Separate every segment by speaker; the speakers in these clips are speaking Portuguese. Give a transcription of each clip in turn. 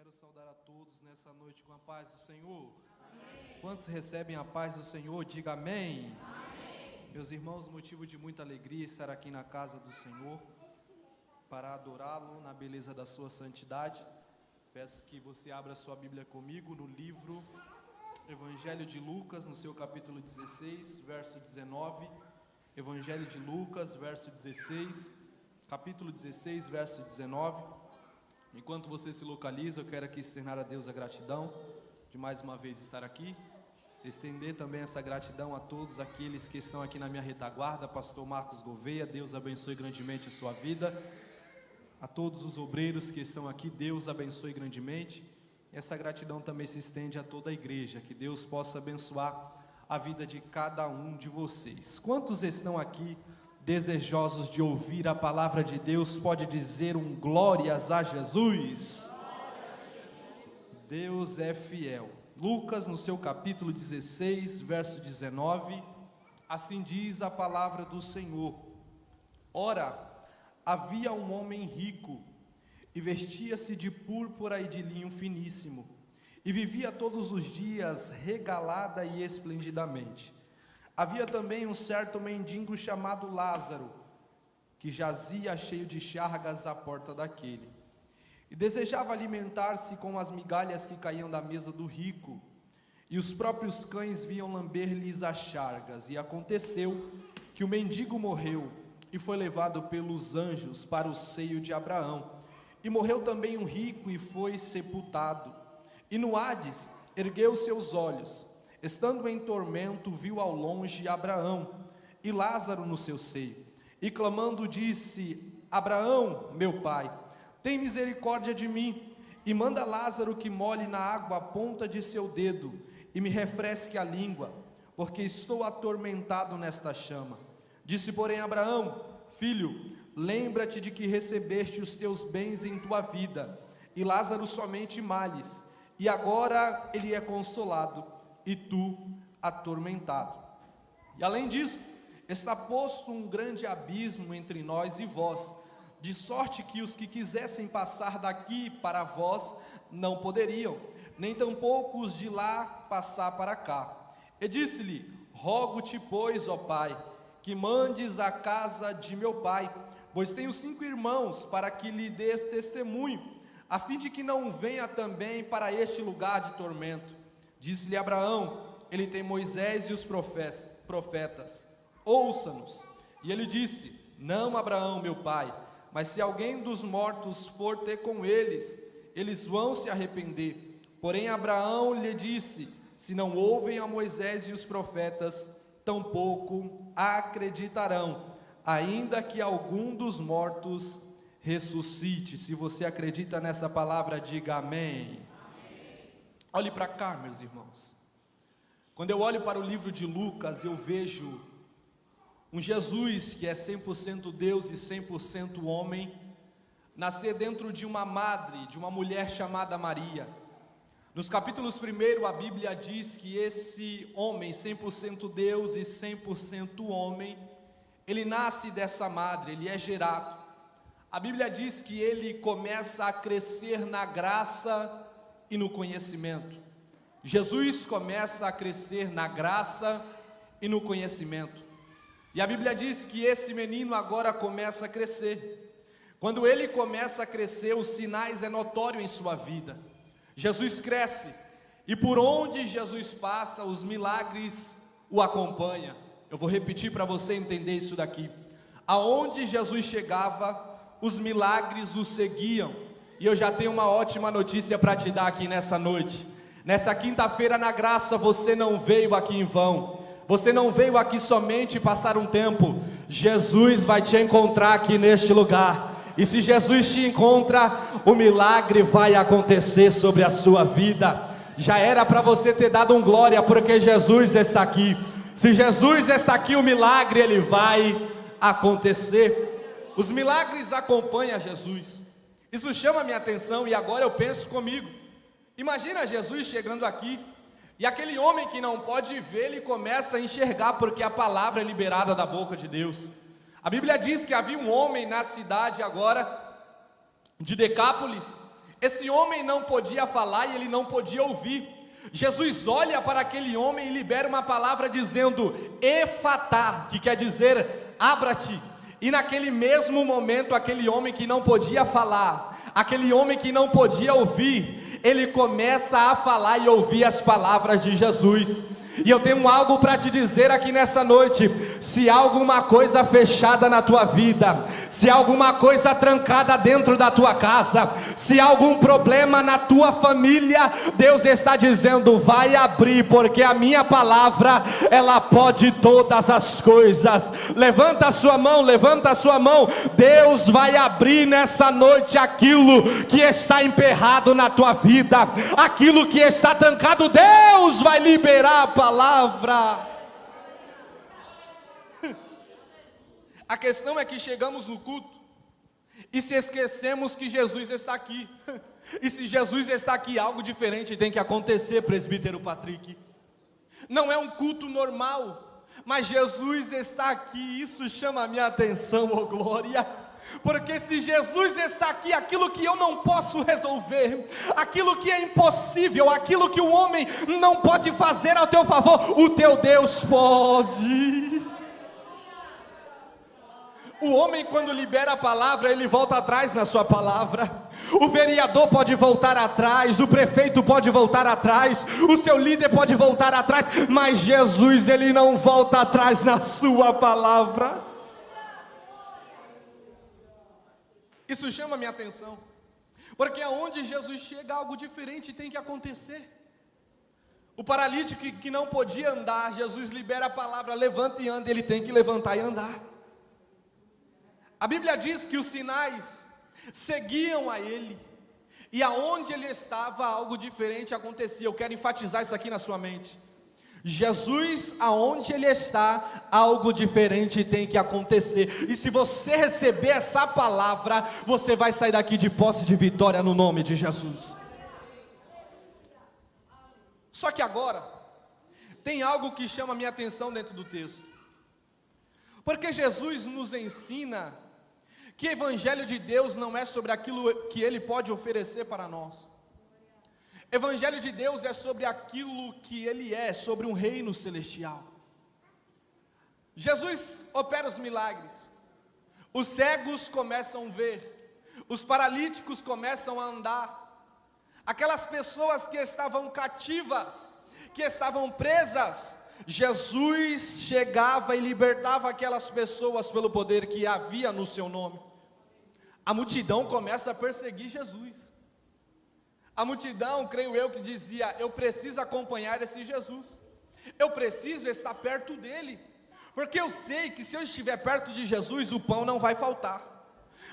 Speaker 1: quero saudar a todos nessa noite com a paz do Senhor. Amém. Quantos recebem a paz do Senhor, diga amém. Amém. Meus irmãos, motivo de muita alegria estar aqui na casa do Senhor, para adorá-lo na beleza da sua santidade. Peço que você abra sua Bíblia comigo no livro Evangelho de Lucas, no seu capítulo 16, verso 19. Evangelho de Lucas, verso 16, capítulo 16, verso 19. Enquanto você se localiza, eu quero aqui externar a Deus a gratidão de mais uma vez estar aqui. Estender também essa gratidão a todos aqueles que estão aqui na minha retaguarda. Pastor Marcos Gouveia, Deus abençoe grandemente a sua vida. A todos os obreiros que estão aqui, Deus abençoe grandemente. Essa gratidão também se estende a toda a igreja, que Deus possa abençoar a vida de cada um de vocês. Quantos estão aqui desejosos de ouvir a palavra de Deus? Pode dizer um glórias a Jesus. Deus é fiel. Lucas, no seu capítulo 16, verso 19, assim diz a palavra do Senhor: Ora, havia um homem rico, e vestia-se de púrpura e de linho finíssimo, e vivia todos os dias regalada e esplendidamente. Havia também um certo mendigo chamado Lázaro, que jazia cheio de chagas à porta daquele, e desejava alimentar-se com as migalhas que caíam da mesa do rico, e os próprios cães vinham lamber-lhes as chagas. E aconteceu que o mendigo morreu, e foi levado pelos anjos para o seio de Abraão. E morreu também um rico, e foi sepultado. E no Hades ergueu seus olhos, estando em tormento, viu ao longe Abraão e Lázaro no seu seio, e clamando disse: Abraão, meu pai, tem misericórdia de mim, e manda Lázaro que molhe na água a ponta de seu dedo, e me refresque a língua, porque estou atormentado nesta chama. Disse, porém, Abraão: Filho, lembra-te de que recebeste os teus bens em tua vida, e Lázaro somente males, e agora ele é consolado, e tu atormentado. E além disso, está posto um grande abismo entre nós e vós, de sorte que os que quisessem passar daqui para vós não poderiam, nem tampouco os de lá passar para cá. E disse-lhe: Rogo-te, pois, ó pai, que mandes à casa de meu pai, pois tenho 5 irmãos, para que lhe dês testemunho, a fim de que não venha também para este lugar de tormento. Disse-lhe Abraão: Ele tem Moisés e os profetas, ouça-nos. E ele disse: Não, Abraão, meu pai, mas se alguém dos mortos for ter com eles, eles vão se arrepender. Porém Abraão lhe disse: Se não ouvem a Moisés e os profetas, tampouco acreditarão, ainda que algum dos mortos ressuscite. Se você acredita nessa palavra, diga amém. Olhe para cá, meus irmãos. Quando eu olho para o livro de Lucas, eu vejo um Jesus que é 100% Deus e 100% homem, nascer dentro de uma madre, de uma mulher chamada Maria. Nos capítulos 1, a Bíblia diz que esse homem, 100% Deus e 100% homem, ele nasce dessa madre, ele é gerado. A Bíblia diz que ele começa a crescer na graça e no conhecimento. Jesus começa a crescer na graça e no conhecimento. E a Bíblia diz que esse menino agora começa a crescer. Quando ele começa a crescer, os sinais é notório em sua vida. Jesus cresce, e por onde Jesus passa, os milagres o acompanham. Eu vou repetir para você entender isso daqui. Aonde Jesus chegava, os milagres o seguiam. E eu já tenho uma ótima notícia para te dar aqui nessa noite. Nessa quinta-feira na graça, você não veio aqui em vão. Você não veio aqui somente passar um tempo. Jesus vai te encontrar aqui neste lugar. E se Jesus te encontra, o milagre vai acontecer sobre a sua vida. Já era para você ter dado um glória, porque Jesus está aqui. Se Jesus está aqui, o milagre ele vai acontecer. Os milagres acompanham Jesus. Isso chama a minha atenção, e agora eu penso comigo. Imagina Jesus chegando aqui, e aquele homem que não pode ver, ele começa a enxergar, porque a palavra é liberada da boca de Deus. A Bíblia diz que havia um homem na cidade agora, de Decápolis, Esse homem não podia falar e ele não podia ouvir. Jesus olha para aquele homem e libera uma palavra dizendo Efatá, que quer dizer abra-te. E naquele mesmo momento, aquele homem que não podia falar, aquele homem que não podia ouvir, ele começa a falar e ouvir as palavras de Jesus. E eu tenho algo para te dizer aqui nessa noite: se há alguma coisa fechada na tua vida, se há alguma coisa trancada dentro da tua casa, se há algum problema na tua família, Deus está dizendo: vai abrir, porque a minha palavra, ela pode todas as coisas. Levanta a sua mão, levanta a sua mão. Deus vai abrir nessa noite aquilo que está emperrado na tua vida, aquilo que está trancado, Deus vai liberar a palavra. A questão é que chegamos no culto e se esquecemos que Jesus está aqui. E se Jesus está aqui, algo diferente tem que acontecer, presbítero Patrick. Não é um culto normal, mas Jesus está aqui. Isso chama a minha atenção, oh glória. Porque se Jesus está aqui, aquilo que eu não posso resolver, aquilo que é impossível, aquilo que o homem não pode fazer ao teu favor, o teu Deus pode. O homem, quando libera a palavra, ele volta atrás na sua palavra. O vereador pode voltar atrás, o prefeito pode voltar atrás, o seu líder pode voltar atrás, mas Jesus, ele não volta atrás na sua palavra. Isso chama a minha atenção, porque aonde Jesus chega, algo diferente tem que acontecer. O paralítico que não podia andar, Jesus libera a palavra, levanta e anda, ele tem que levantar e andar. A Bíblia diz que os sinais seguiam a ele, e aonde ele estava, algo diferente acontecia. Eu quero enfatizar isso aqui na sua mente. Jesus, aonde ele está, algo diferente tem que acontecer. E se você receber essa palavra, você vai sair daqui de posse de vitória no nome de Jesus. Só que agora tem algo que chama a minha atenção dentro do texto, porque Jesus nos ensina que o evangelho de Deus não é sobre aquilo que ele pode oferecer para nós. Evangelho de Deus é sobre aquilo que ele é, sobre um reino celestial. Jesus opera os milagres, os cegos começam a ver, os paralíticos começam a andar, aquelas pessoas que estavam cativas, que estavam presas, Jesus chegava e libertava aquelas pessoas pelo poder que havia no seu nome. A multidão começa a perseguir Jesus. A multidão, creio eu, que dizia: eu preciso acompanhar esse Jesus, eu preciso estar perto dele, porque eu sei que se eu estiver perto de Jesus, o pão não vai faltar,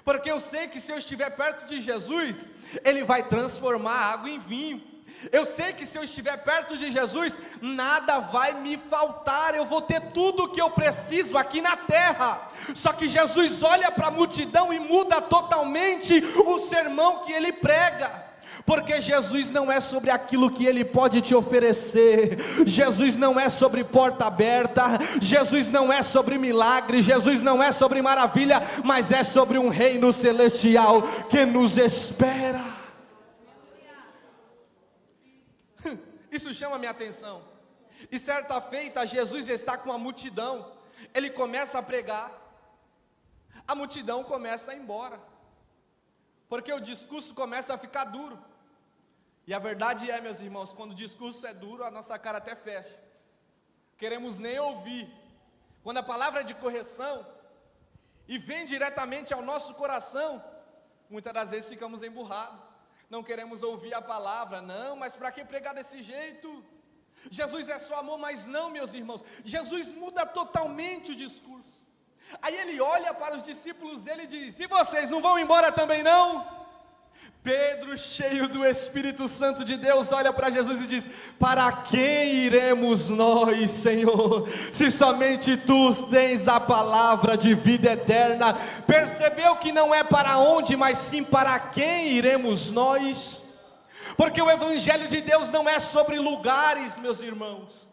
Speaker 1: porque eu sei que se eu estiver perto de Jesus, ele vai transformar a água em vinho. Eu sei que se eu estiver perto de Jesus, nada vai me faltar, eu vou ter tudo o que eu preciso aqui na terra. Só que Jesus olha para a multidão e muda totalmente o sermão que ele prega. Porque Jesus não é sobre aquilo que ele pode te oferecer, Jesus não é sobre porta aberta, Jesus não é sobre milagre, Jesus não é sobre maravilha, mas é sobre um reino celestial que nos espera. Isso chama a minha atenção. E certa feita, Jesus está com a multidão, ele começa a pregar, a multidão começa a ir embora, porque o discurso começa a ficar duro. E a verdade é, meus irmãos, quando o discurso é duro, a nossa cara até fecha, queremos nem ouvir. Quando a palavra é de correção e vem diretamente ao nosso coração, muitas das vezes ficamos emburrados, não queremos ouvir a palavra. Não, mas para que pregar desse jeito? Jesus é só amor. Mas não, meus irmãos, Jesus muda totalmente o discurso. Aí ele olha para os discípulos dele e diz: e vocês não vão embora também não? Pedro, cheio do Espírito Santo de Deus, olha para Jesus e diz: para quem iremos nós, Senhor, se somente Tu tens a palavra de vida eterna? Percebeu que não é para onde, mas sim para quem iremos nós? Porque o Evangelho de Deus não é sobre lugares, meus irmãos.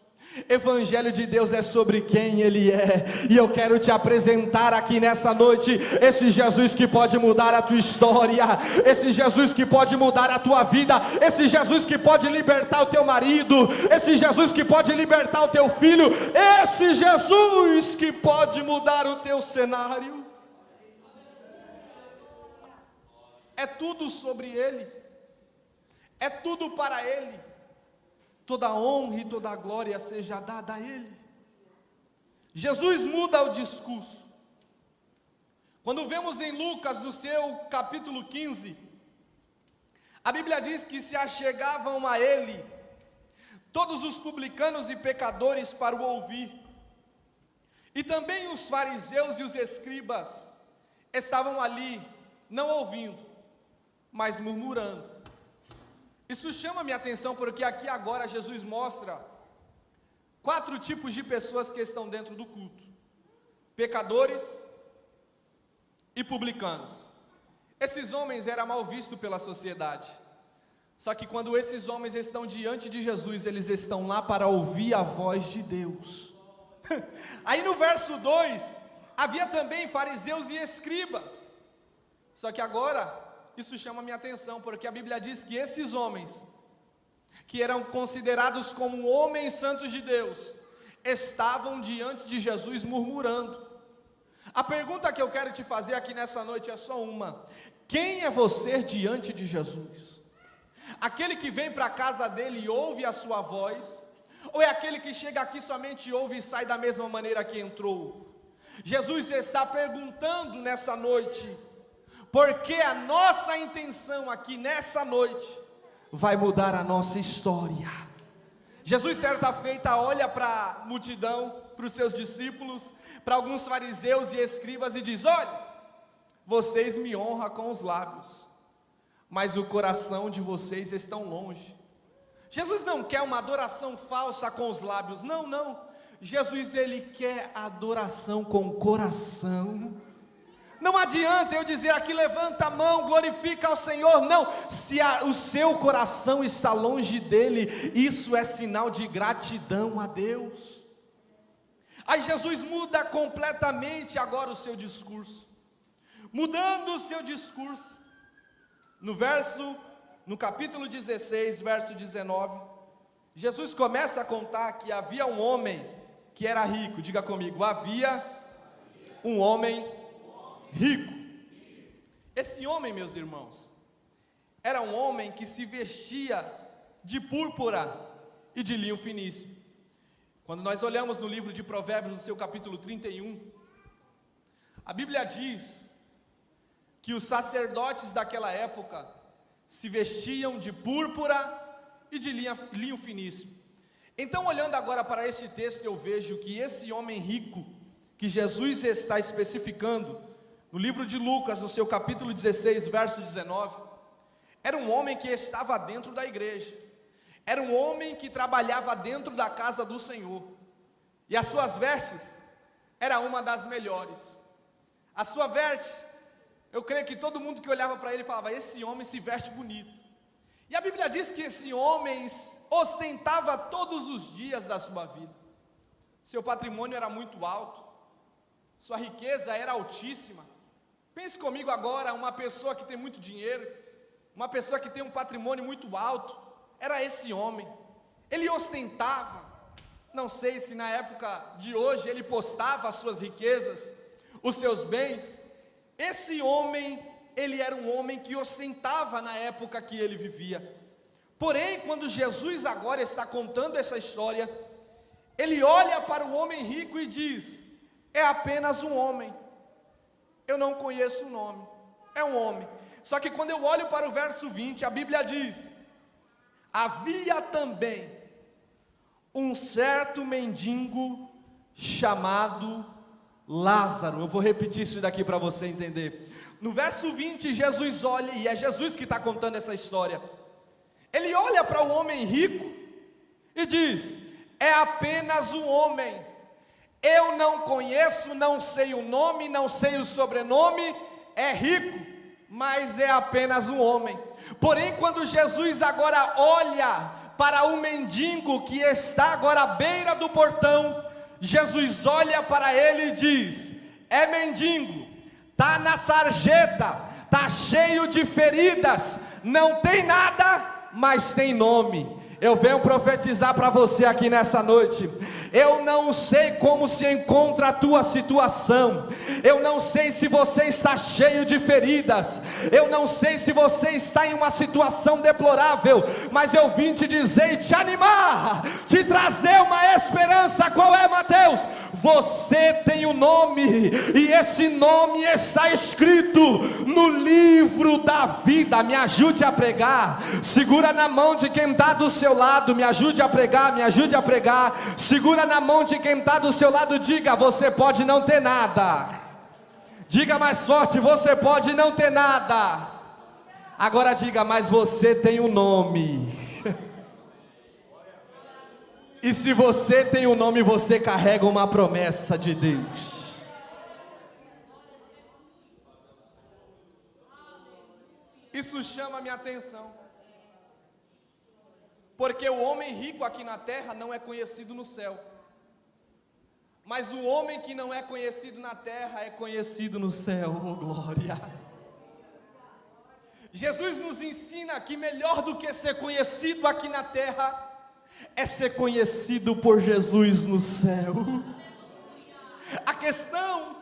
Speaker 1: Evangelho de Deus é sobre quem Ele é, e eu quero te apresentar aqui nessa noite, esse Jesus que pode mudar a tua história, esse Jesus que pode mudar a tua vida, esse Jesus que pode libertar o teu marido, esse Jesus que pode libertar o teu filho, esse Jesus que pode mudar o teu cenário. É tudo sobre Ele, é tudo para Ele. Toda a honra e toda a glória seja dada a Ele. Jesus muda o discurso. Quando vemos em Lucas, no seu capítulo 15, a Bíblia diz que se achegavam a Ele todos os publicanos e pecadores para o ouvir, e também os fariseus e os escribas estavam ali, não ouvindo, mas murmurando. Isso chama minha atenção porque aqui agora Jesus mostra 4 tipos de pessoas que estão dentro do culto: pecadores e publicanos. Esses homens eram mal vistos pela sociedade, só que quando esses homens estão diante de Jesus, eles estão lá para ouvir a voz de Deus. Aí no verso 2, havia também fariseus e escribas, só que agora isso chama minha atenção, porque a Bíblia diz que esses homens, que eram considerados como homens santos de Deus, estavam diante de Jesus murmurando. A pergunta que eu quero te fazer aqui nessa noite é só uma: quem é você diante de Jesus? Aquele que vem para a casa dele e ouve a sua voz, ou é aquele que chega aqui somente ouve e sai da mesma maneira que entrou? Jesus está perguntando nessa noite, porque a nossa intenção aqui nessa noite vai mudar a nossa história. Jesus certa feita olha para a multidão, para os seus discípulos, para alguns fariseus e escribas e diz: olha, vocês me honram com os lábios, mas o coração de vocês está longe. Jesus não quer uma adoração falsa com os lábios, não. Jesus, Ele quer adoração com o coração. Não adianta eu dizer aqui, levanta a mão, glorifica ao Senhor, não. Se o seu coração está longe dele, isso é sinal de gratidão a Deus. Aí Jesus muda completamente agora o seu discurso. Mudando o seu discurso, no capítulo 16, verso 19, Jesus começa a contar que havia um homem que era rico. Diga comigo: havia um homem rico. Esse homem, meus irmãos, era um homem que se vestia de púrpura e de linho finíssimo. Quando nós olhamos no livro de Provérbios, no seu capítulo 31, a Bíblia diz que os sacerdotes daquela época se vestiam de púrpura e de linho finíssimo. Então, olhando agora para esse texto, eu vejo que esse homem rico, que Jesus está especificando no livro de Lucas, no seu capítulo 16, verso 19, era um homem que estava dentro da igreja, era um homem que trabalhava dentro da casa do Senhor, e as suas vestes era uma das melhores. A sua veste, eu creio que todo mundo que olhava para ele falava: esse homem se veste bonito. E a Bíblia diz que esse homem ostentava todos os dias da sua vida. Seu patrimônio era muito alto, sua riqueza era altíssima. Pense comigo agora, uma pessoa que tem muito dinheiro, uma pessoa que tem um patrimônio muito alto, era esse homem. Ele ostentava, não sei se na época de hoje ele postava as suas riquezas, os seus bens. Esse homem, ele era um homem que ostentava na época que ele vivia. Porém, quando Jesus agora está contando essa história, ele olha para o homem rico e diz: é apenas um homem, eu não conheço o nome, é um homem. Só que quando eu olho para o verso 20, a Bíblia diz: havia também um certo mendigo chamado Lázaro. Eu vou repetir isso daqui para você entender. No verso 20, Jesus olha, e é Jesus que está contando essa história. Ele olha para o homem rico e diz: é apenas um homem, eu não conheço, não sei o nome, não sei o sobrenome, é rico, mas é apenas um homem. Porém, quando Jesus agora olha para o mendigo que está agora à beira do portão. Jesus olha para ele e diz: é mendigo, está na sarjeta, está cheio de feridas, não tem nada, mas tem nome. Eu venho profetizar para você aqui nessa noite. Eu não sei como se encontra a tua situação, eu não sei se você está cheio de feridas, eu não sei se você está em uma situação deplorável, mas eu vim te dizer e te animar, te trazer uma esperança. Qual é, Mateus? Você tem um nome, e esse nome está escrito no livro da vida. Me ajude a pregar, segura na mão de quem está do seu lado, me ajude a pregar, me ajude a pregar. Segura na mão de quem está do seu lado, diga: você pode não ter nada. Diga mais forte: você pode não ter nada. Agora diga: mas você tem um nome. E se você tem um nome, você carrega uma promessa de Deus. Isso chama a minha atenção, porque o homem rico aqui na terra não é conhecido no céu, mas o homem que não é conhecido na terra é conhecido no céu. Oh glória! Jesus nos ensina que melhor do que ser conhecido aqui na terra é ser conhecido por Jesus no céu. A questão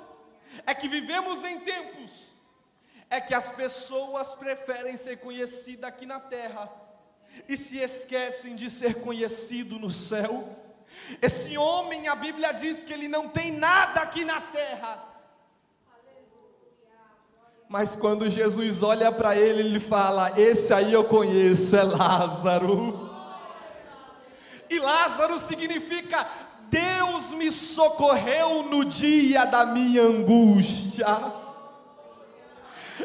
Speaker 1: é que vivemos em tempos é que as pessoas preferem ser conhecidas aqui na terra e se esquecem de ser conhecido no céu. Esse homem, a Bíblia diz que ele não tem nada aqui na terra, mas quando Jesus olha para ele, ele fala: esse aí eu conheço, é Lázaro. E Lázaro significa: Deus me socorreu no dia da minha angústia.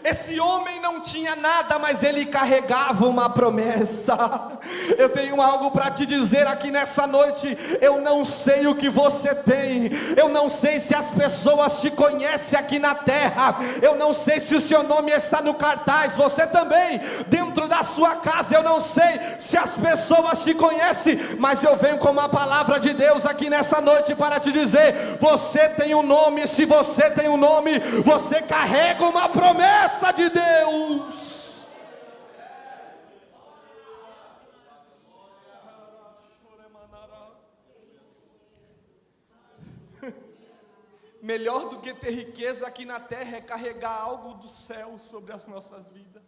Speaker 1: Esse homem não tinha nada, mas ele carregava uma promessa. Eu tenho algo para te dizer aqui nessa noite. Eu não sei o que você tem, eu não sei se as pessoas te conhecem aqui na terra, eu não sei se o seu nome está no cartaz, você também, dentro da sua casa. Eu não sei se as pessoas te conhecem, mas eu venho com uma palavra de Deus aqui nessa noite para te dizer: você tem um nome. Se você tem um nome, você carrega uma promessa de Deus. Melhor do que ter riqueza aqui na terra é carregar algo do céu sobre as nossas vidas.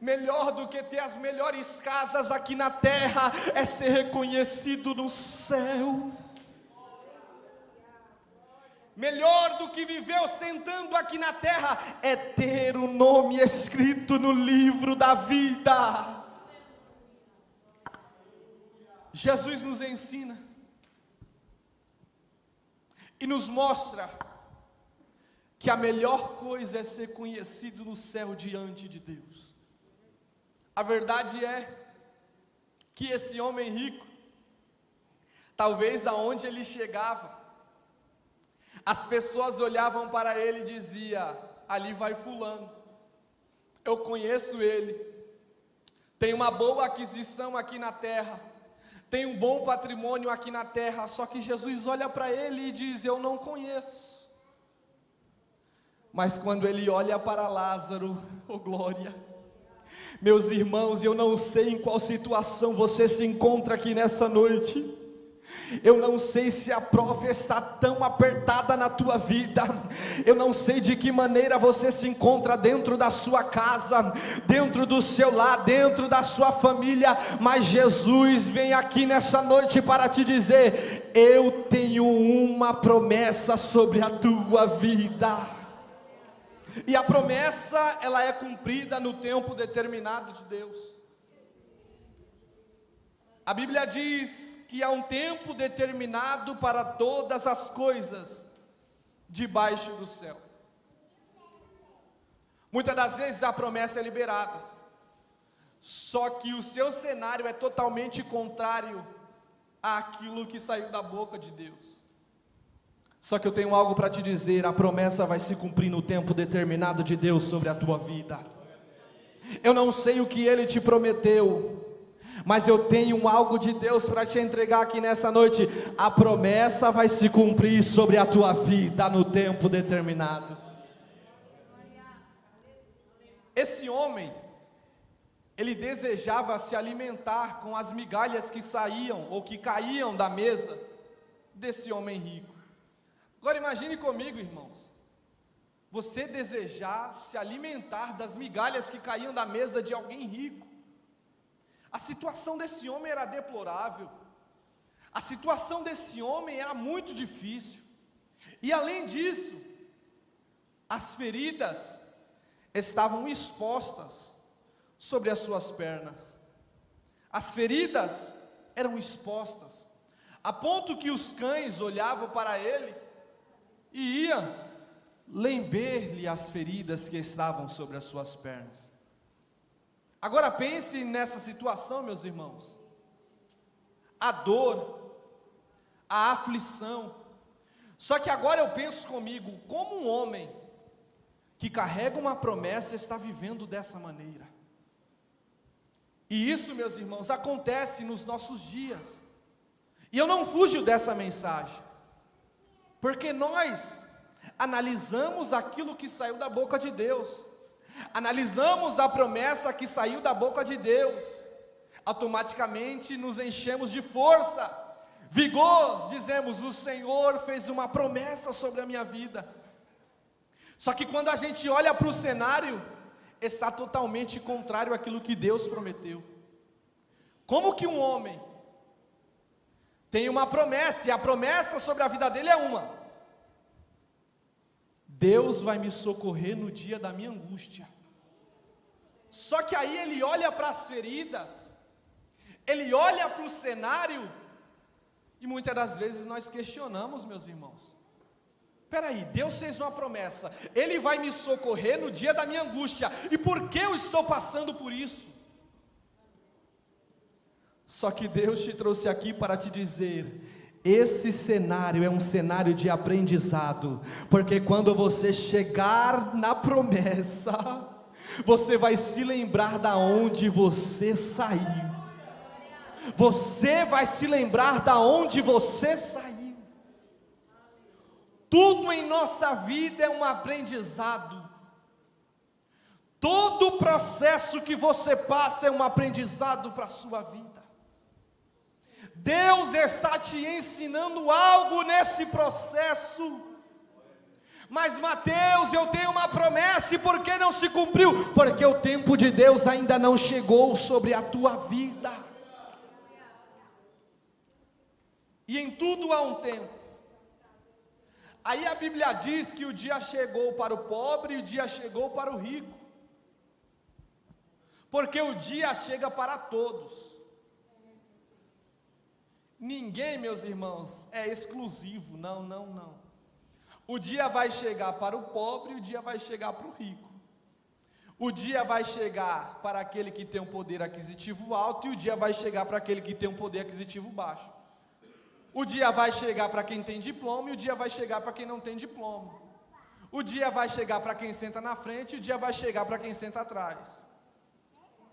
Speaker 1: Melhor do que ter as melhores casas aqui na terra é ser reconhecido no céu. Melhor do que viver ostentando aqui na terra é ter o nome escrito no livro da vida. Jesus nos ensina e nos mostra que a melhor coisa é ser conhecido no céu diante de Deus. A verdade é que esse homem rico, talvez aonde ele chegava, as pessoas olhavam para ele e diziam: ali vai fulano, eu conheço ele, tem uma boa aquisição aqui na terra, tem um bom patrimônio aqui na terra. Só que Jesus olha para ele e diz: eu não conheço. Mas quando ele olha para Lázaro, oh glória! Meus irmãos, eu não sei em qual situação você se encontra aqui nessa noite. Eu não sei se a prova está tão apertada na tua vida, eu não sei de que maneira você se encontra dentro da sua casa, dentro do seu lar, dentro da sua família, mas Jesus vem aqui nessa noite para te dizer: eu tenho uma promessa sobre a tua vida. E a promessa, ela é cumprida no tempo determinado de Deus. A Bíblia diz que há um tempo determinado para todas as coisas debaixo do céu. Muitas das vezes a promessa é liberada, só que o seu cenário é totalmente contrário àquilo que saiu da boca de Deus. Só que eu tenho algo para te dizer: a promessa vai se cumprir no tempo determinado de Deus sobre a tua vida. eu não sei o que Ele te prometeu, mas eu tenho algo de Deus para te entregar aqui nessa noite. A promessa vai se cumprir sobre a tua vida no tempo determinado. Esse homem, ele desejava se alimentar com as migalhas que saíam ou que caíam da mesa desse homem rico. Agora imagine comigo, irmãos, você desejar se alimentar das migalhas que caíam da mesa de alguém rico. A situação desse homem era deplorável, a situação desse homem era muito difícil, e além disso, as feridas estavam expostas sobre as suas pernas. As feridas eram expostas, a ponto que os cães olhavam para ele e iam lamber-lhe as feridas que estavam sobre as suas pernas. Agora pense nessa situação, meus irmãos, a dor, a aflição. Só que agora eu penso comigo, como um homem que carrega uma promessa está vivendo dessa maneira. E isso, meus irmãos, acontece nos nossos dias. E eu não fujo dessa mensagem, porque nós analisamos aquilo que saiu da boca de Deus, analisamos a promessa que saiu da boca de Deus, automaticamente nos enchemos de força, vigor, dizemos: o Senhor fez uma promessa sobre a minha vida. Só que quando a gente olha para o cenário, está totalmente contrário àquilo que Deus prometeu. Como que um homem tem uma promessa, e a promessa sobre a vida dele é uma: Deus vai me socorrer no dia da minha angústia. Só que aí ele olha para as feridas, ele olha para o cenário, e muitas das vezes nós questionamos, meus irmãos: peraí, Deus fez uma promessa, Ele vai me socorrer no dia da minha angústia, e por que eu estou passando por isso? Só que Deus te trouxe aqui para te dizer: esse cenário é um cenário de aprendizado, porque quando você chegar na promessa, você vai se lembrar da onde você saiu. Você vai se lembrar da onde você saiu. Tudo em nossa vida é um aprendizado. Todo processo que você passa é um aprendizado para a sua vida. Deus está te ensinando algo nesse processo. Mas Mateus, eu tenho uma promessa, e por que não se cumpriu? Porque o tempo de Deus ainda não chegou sobre a tua vida. E em tudo há um tempo. Aí a Bíblia diz que o dia chegou para o pobre e o dia chegou para o rico. Porque o dia chega para todos. Ninguém, meus irmãos, é exclusivo, não. O dia vai chegar para o pobre e o dia vai chegar para o rico. O dia vai chegar para aquele que tem um poder aquisitivo alto e o dia vai chegar para aquele que tem um poder aquisitivo baixo. O dia vai chegar para quem tem diploma e o dia vai chegar para quem não tem diploma. O dia vai chegar para quem senta na frente e o dia vai chegar para quem senta atrás.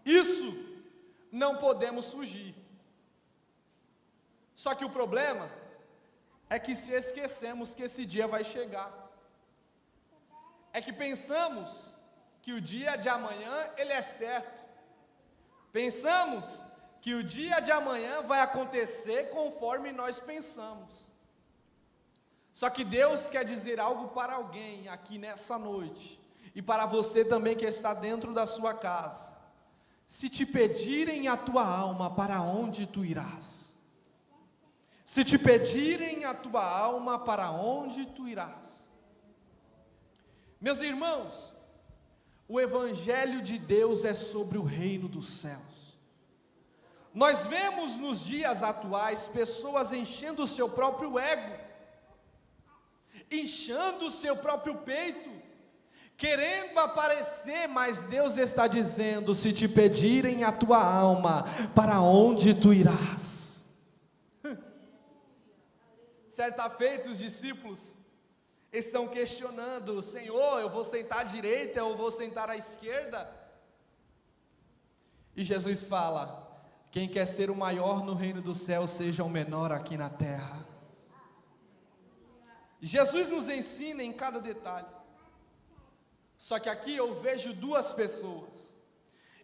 Speaker 1: Isso não podemos fugir. Só que o problema é que se esquecemos que esse dia vai chegar. É que pensamos que o dia de amanhã ele é certo. Pensamos que o dia de amanhã vai acontecer conforme nós pensamos. Só que Deus quer dizer algo para alguém aqui nessa noite, e para você também que está dentro da sua casa: se te pedirem a tua alma, para onde tu irás? Se te pedirem a tua alma, para onde tu irás? Meus irmãos, o Evangelho de Deus é sobre o reino dos céus. Nós vemos nos dias atuais pessoas enchendo o seu próprio ego, inchando o seu próprio peito, querendo aparecer, mas Deus está dizendo: se te pedirem a tua alma, para onde tu irás? Certa feita os discípulos estão questionando: Senhor, eu vou sentar à direita ou vou sentar à esquerda? E Jesus fala: quem quer ser o maior no reino do céu, seja o menor aqui na terra. Jesus nos ensina em cada detalhe. Só que aqui eu vejo duas pessoas,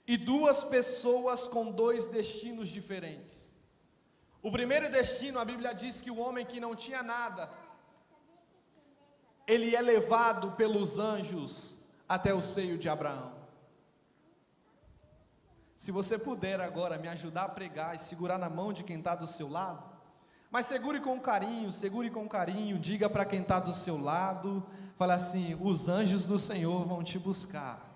Speaker 1: e duas pessoas com dois destinos diferentes. O primeiro destino, a Bíblia diz que o homem que não tinha nada, ele é levado pelos anjos até o seio de Abraão. Se você puder agora me ajudar a pregar e segurar na mão de quem está do seu lado, mas segure com carinho, diga para quem está do seu lado, fala assim: os anjos do Senhor vão te buscar.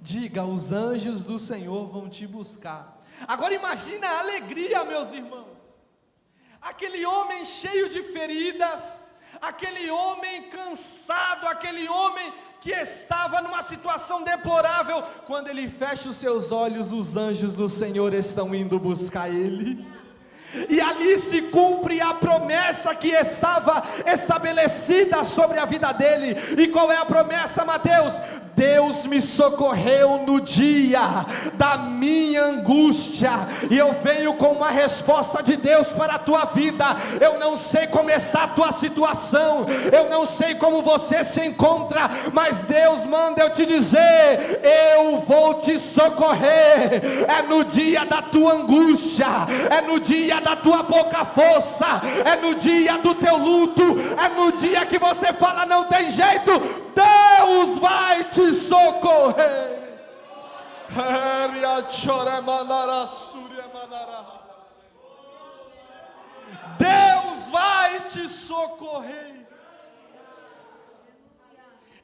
Speaker 1: Diga: os anjos do Senhor vão te buscar. Agora imagina a alegria, meus irmãos, aquele homem cheio de feridas, aquele homem cansado, aquele homem que estava numa situação deplorável, quando ele fecha os seus olhos, os anjos do Senhor estão indo buscar ele, e ali se cumpre a promessa que estava estabelecida sobre a vida dele. E qual é a promessa, Mateus? Deus me socorreu no dia da minha angústia, e eu venho com uma resposta de Deus para a tua vida. Eu não sei como está a tua situação, eu não sei como você se encontra, mas Deus manda eu te dizer: eu vou te socorrer. É no dia da tua angústia, é no dia da tua pouca força, é no dia do teu luto, é no dia que você fala não tem jeito, Deus vai te socorrer. Deus vai te socorrer.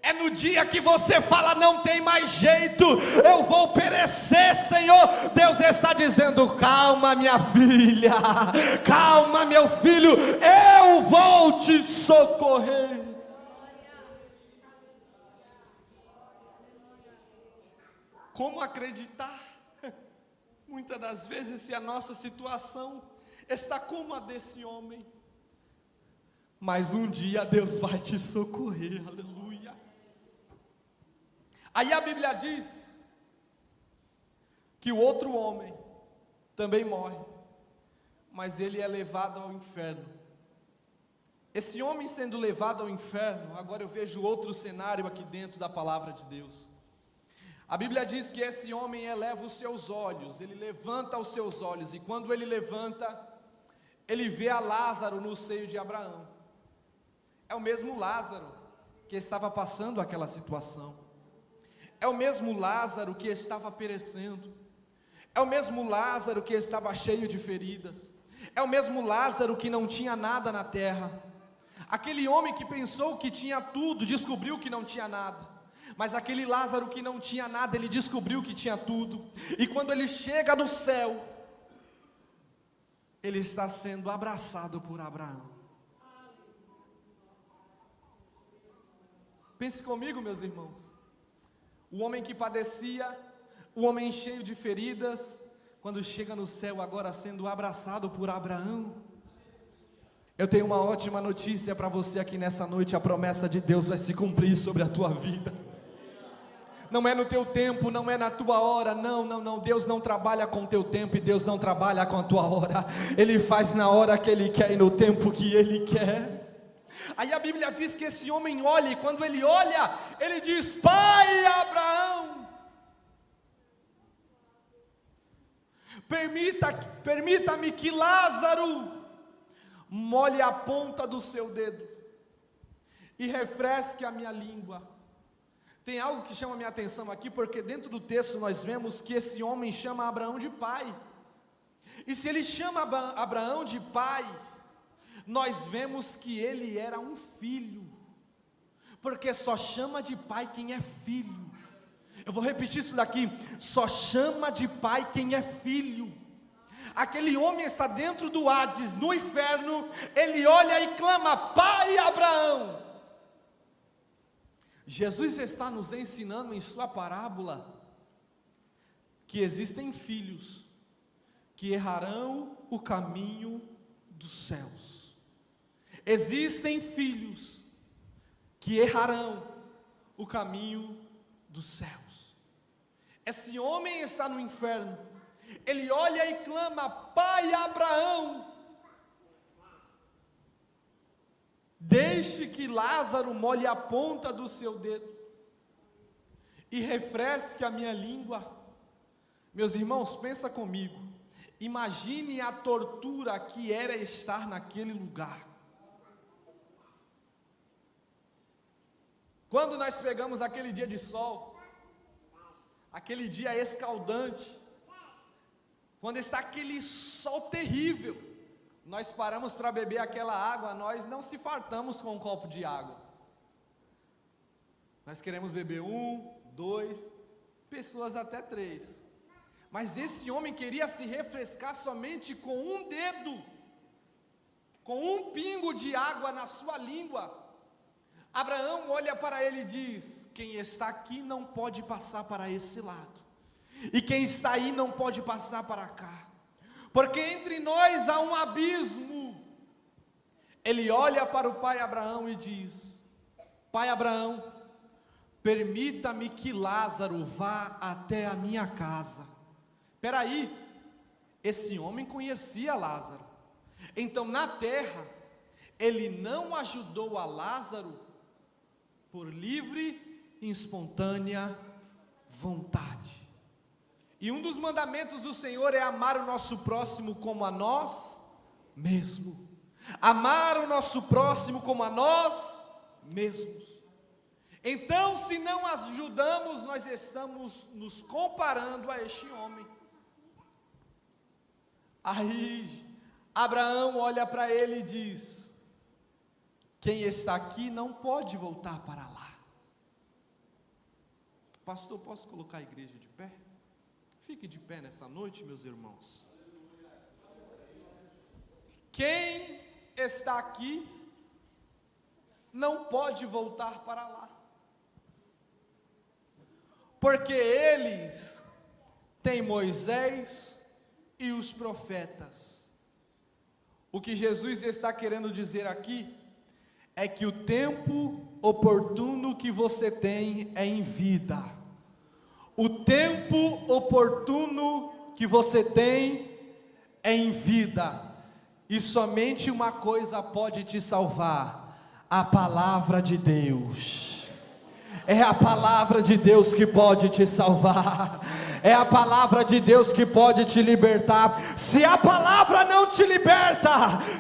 Speaker 1: É no dia que você fala não tem mais jeito, eu vou perecer, Senhor. Deus está dizendo: calma minha filha, calma meu filho, eu vou te socorrer. Como acreditar? Muitas das vezes, se a nossa situação está como a desse homem, mas um dia Deus vai te socorrer, aleluia. Aí a Bíblia diz que o outro homem também morre, mas ele é levado ao inferno. Esse homem sendo levado ao inferno, agora eu vejo outro cenário aqui dentro da palavra de Deus. A Bíblia diz que esse homem eleva os seus olhos, ele levanta os seus olhos, e quando ele levanta, ele vê a Lázaro no seio de Abraão. É o mesmo Lázaro que estava passando aquela situação. É o mesmo Lázaro que estava perecendo. É o mesmo Lázaro que estava cheio de feridas. É o mesmo Lázaro que não tinha nada na terra. Aquele homem que pensou que tinha tudo, descobriu que não tinha nada. Mas aquele Lázaro que não tinha nada, ele descobriu que tinha tudo. E quando ele chega no céu, ele está sendo abraçado por Abraão. Pense comigo, meus irmãos. O homem que padecia, o homem cheio de feridas, quando chega no céu, agora sendo abraçado por Abraão. Eu tenho uma ótima notícia para você aqui nessa noite: a promessa de Deus vai se cumprir sobre a tua vida. Não é no teu tempo, não é na tua hora, não, Deus não trabalha com o teu tempo, e Deus não trabalha com a tua hora. Ele faz na hora que Ele quer e no tempo que Ele quer. Aí a Bíblia diz que esse homem olha, e quando ele olha, ele diz: pai Abraão, permita-me que Lázaro molhe a ponta do seu dedo e refresque a minha língua. Tem algo que chama a minha atenção aqui, porque dentro do texto nós vemos que esse homem chama Abraão de pai. E se ele chama Abraão de pai, nós vemos que ele era um filho, porque só chama de pai quem é filho. Eu vou repetir isso daqui: só chama de pai quem é filho. Aquele homem está dentro do Hades, no inferno, ele olha e clama: pai Abraão. Jesus está nos ensinando em sua parábola que existem filhos que errarão o caminho dos céus. Existem filhos que errarão o caminho dos céus. Esse homem está no inferno. Ele olha e clama: Pai Abraão, deixe que Lázaro molhe a ponta do seu dedo e refresque a minha língua. Meus irmãos, pensa comigo. Imagine a tortura que era estar naquele lugar. Quando nós pegamos aquele dia de sol, aquele dia escaldante, quando está aquele sol terrível, nós paramos para beber aquela água, nós não se fartamos com um copo de água. Nós queremos beber 1, 2, pessoas até 3. Mas esse homem queria se refrescar somente com um dedo, com um pingo de água na sua língua. Abraão olha para ele e diz: quem está aqui não pode passar para esse lado, e quem está aí não pode passar para cá, porque entre nós há um abismo. Ele olha para o pai Abraão e diz: Pai Abraão, permita-me que Lázaro vá até a minha casa. Espera aí, esse homem conhecia Lázaro. Então na terra, ele não ajudou a Lázaro por livre e espontânea vontade. E um dos mandamentos do Senhor é amar o nosso próximo como a nós mesmos. Amar o nosso próximo como a nós mesmos. Então, se não ajudamos, nós estamos nos comparando a este homem. Aí Abraão olha para ele e diz: quem está aqui não pode voltar para lá. Pastor, posso colocar a igreja de pé? Fique de pé nessa noite, meus irmãos. Quem está aqui não pode voltar para lá, porque eles têm Moisés e os profetas. O que Jesus está querendo dizer aqui é que o tempo oportuno que você tem é em vida. O tempo oportuno que você tem é em vida. E somente uma coisa pode te salvar: a palavra de Deus. É a palavra de Deus que pode te salvar. É a palavra de Deus que pode te libertar. Se a palavra não te liberta,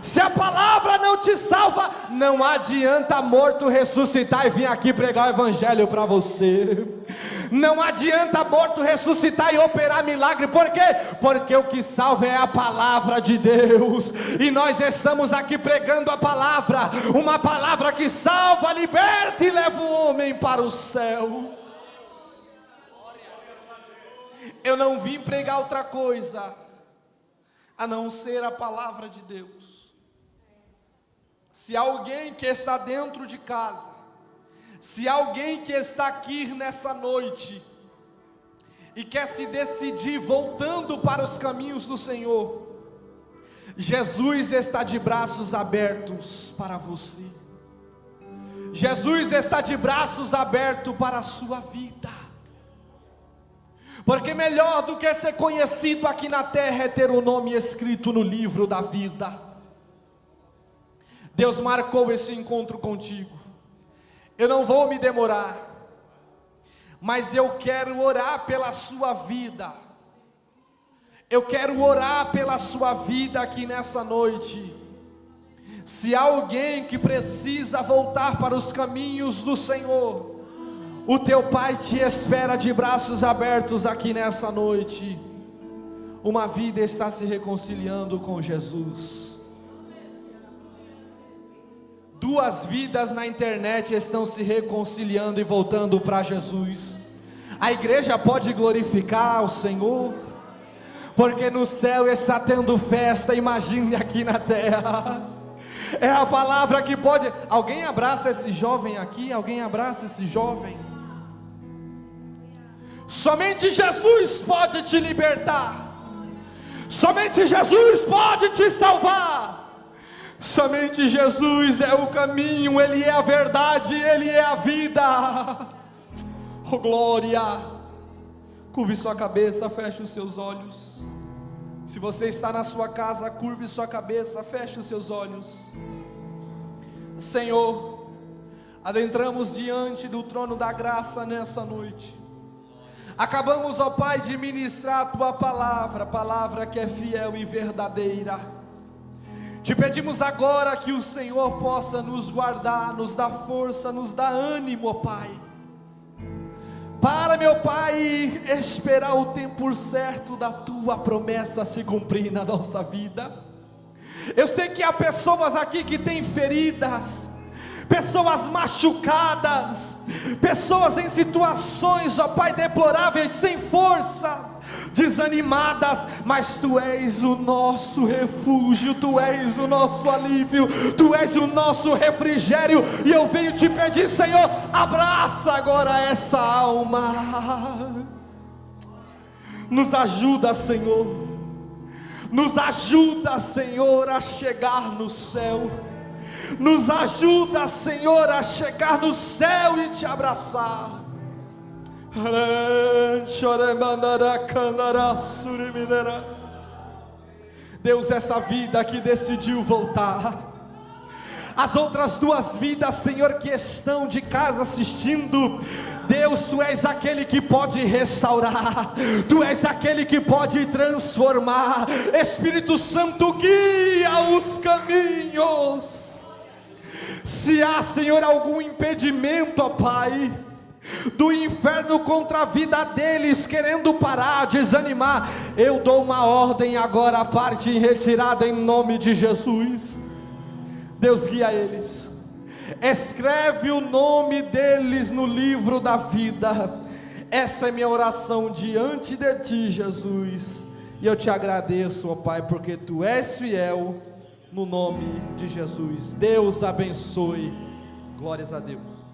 Speaker 1: se a palavra não te salva, não adianta morto ressuscitar e vir aqui pregar o evangelho para você. Não adianta morto ressuscitar e operar milagre. Por quê? Porque o que salva é a palavra de Deus. E nós estamos aqui pregando a palavra, uma palavra que salva, liberta e leva o homem para o céu. Eu não vim pregar outra coisa a não ser a palavra de Deus. Se alguém que está dentro de casa, se alguém que está aqui nessa noite e quer se decidir voltando para os caminhos do Senhor, Jesus está de braços abertos para você. Jesus está de braços abertos para a sua vida. Porque melhor do que ser conhecido aqui na terra é ter o nome escrito no livro da vida. Deus marcou esse encontro contigo. Eu não vou me demorar, mas eu quero orar pela sua vida. Eu quero orar pela sua vida aqui nessa noite. Se há alguém que precisa voltar para os caminhos do Senhor, o teu Pai te espera de braços abertos aqui nessa noite. Uma vida está se reconciliando com Jesus. 2 vidas na internet estão se reconciliando e voltando para Jesus. A igreja pode glorificar o Senhor, porque no céu está tendo festa. Imagine aqui na terra. É a palavra que pode. Alguém abraça esse jovem aqui? Alguém abraça esse jovem? Somente Jesus pode te libertar. Somente Jesus pode te salvar. Somente Jesus é o caminho, Ele é a verdade, Ele é a vida. Oh glória! Curve sua cabeça, feche os seus olhos. Se você está na sua casa, curve sua cabeça, feche os seus olhos. Senhor, adentramos diante do trono da graça nessa noite. Acabamos, ó Pai, de ministrar a Tua palavra, palavra que é fiel e verdadeira. Te pedimos agora que o Senhor possa nos guardar, nos dar força, nos dar ânimo, ó Pai, para, meu Pai, esperar o tempo certo da Tua promessa se cumprir na nossa vida. Eu sei que há pessoas aqui que têm feridas, pessoas machucadas, pessoas em situações, ó Pai, deploráveis, sem força, desanimadas, mas Tu és o nosso refúgio, Tu és o nosso alívio, Tu és o nosso refrigério, e eu venho te pedir, Senhor, abraça agora essa alma, nos ajuda, Senhor, nos ajuda, Senhor, a chegar no céu, nos ajuda, Senhor, a chegar no céu e te abraçar. Deus, essa vida que decidiu voltar, as outras duas vidas, Senhor, que estão de casa assistindo, Deus, Tu és aquele que pode restaurar, Tu és aquele que pode transformar. Espírito Santo, guia os caminhos. Se há, Senhor, algum impedimento, ó Pai, do inferno contra a vida deles, querendo parar, desanimar, eu dou uma ordem agora, a parte em retirada, em nome de Jesus. Deus, guia eles, escreve o nome deles no livro da vida. Essa é minha oração diante de Ti, Jesus, e eu Te agradeço, ó Pai, porque Tu és fiel, no nome de Jesus. Deus abençoe, glórias a Deus.